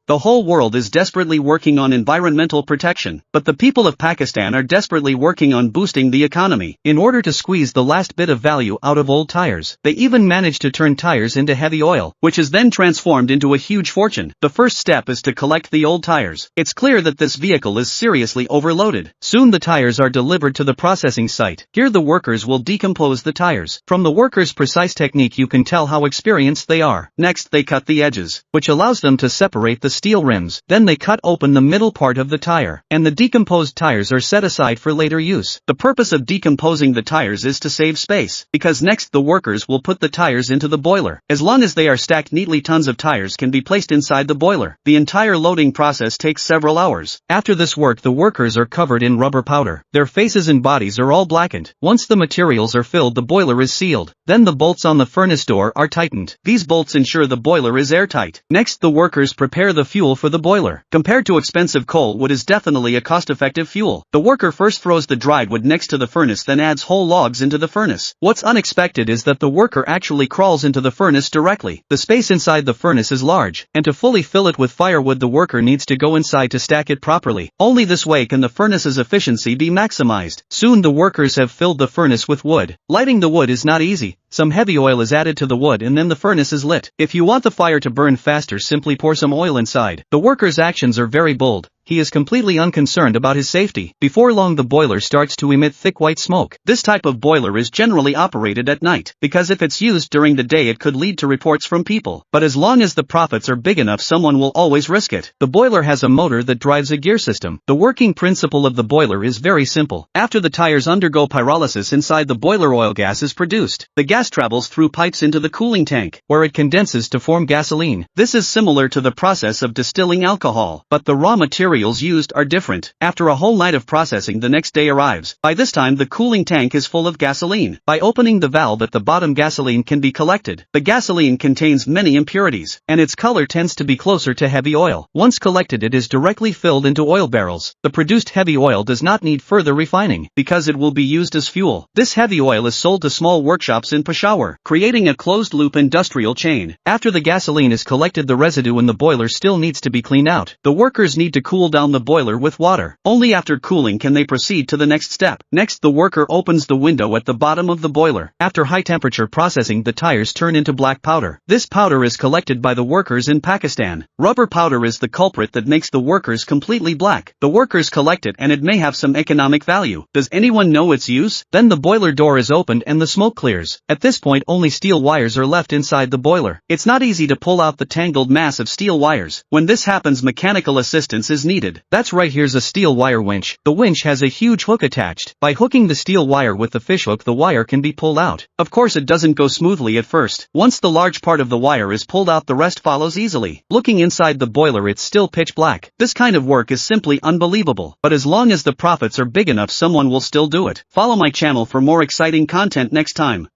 The whole world is desperately working on environmental protection, but the people of Pakistan are desperately working on boosting the economy. In order to squeeze the last bit of value out of old tires, they even managed to turn tires into heavy oil, which is then transformed into a huge fortune. The first step is to collect the old tires. It's clear that this vehicle is seriously overloaded. Soon the tires are delivered to the processing site. Here the workers will decompose the tires. From the workers' precise technique you can tell how experienced they are. Next they cut the edges, which allows them to separate the steel rims. Then they cut open the middle part of the tire, and the decomposed tires are set aside for later use. The purpose of decomposing the tires is to save space, because next the workers will put the tires into the boiler. As long as they are stacked neatly, tons of tires can be placed inside the boiler. The entire loading process takes several hours. After this work the workers are covered in rubber powder. Their faces and bodies are all blackened. Once the materials are filled the boiler is sealed. Then the bolts on the furnace door are tightened. These bolts ensure the boiler is airtight. Next the workers prepare the fuel for the boiler. Compared to expensive coal, wood is definitely a cost-effective fuel. The worker first throws the dried wood next to the furnace, then adds whole logs into the furnace. What's unexpected is that the worker actually crawls into the furnace directly. The space inside the furnace is large, and to fully fill it with firewood the worker needs to go inside to stack it properly. Only this way can the furnace's efficiency be maximized. Soon the workers have filled the furnace with wood. Lighting the wood is not easy. Some heavy oil is added to the wood and then the furnace is lit. If you want the fire to burn faster, simply pour some oil inside. The worker's actions are very bold. He is completely unconcerned about his safety. Before long the boiler starts to emit thick white smoke. This type of boiler is generally operated at night, because if it's used during the day it could lead to reports from people. But as long as the profits are big enough, someone will always risk it. The boiler has a motor that drives a gear system. The working principle of the boiler is very simple. After the tires undergo pyrolysis inside the boiler, oil gas is produced. The gas travels through pipes into the cooling tank, where it condenses to form gasoline. This is similar to the process of distilling alcohol, but the raw materials used are different. After a whole night of processing, the next day arrives. By this time the cooling tank is full of gasoline. By opening the valve at the bottom, gasoline can be collected. The gasoline contains many impurities, and its color tends to be closer to heavy oil. Once collected it is directly filled into oil barrels. The produced heavy oil does not need further refining, because it will be used as fuel. This heavy oil is sold to small workshops in Peshawar, creating a closed-loop industrial chain. After the gasoline is collected, the residue in the boiler still needs to be cleaned out. The workers need to cool down the boiler with water. Only after cooling can they proceed to the next step. Next the worker opens the window at the bottom of the boiler. After high temperature processing the tires turn into black powder. This powder is collected by the workers in Pakistan. Rubber powder is the culprit that makes the workers completely black. The workers collect it and it may have some economic value. Does anyone know its use? Then the boiler door is opened and the smoke clears. At this point only steel wires are left inside the boiler. It's not easy to pull out the tangled mass of steel wires. When this happens mechanical assistance is needed. That's right, here's a steel wire winch. The winch has a huge hook attached. By hooking the steel wire with the fishhook the wire can be pulled out. Of course it doesn't go smoothly at first. Once the large part of the wire is pulled out the rest follows easily. Looking inside the boiler it's still pitch black. This kind of work is simply unbelievable. But as long as the profits are big enough someone will still do it. Follow my channel for more exciting content next time.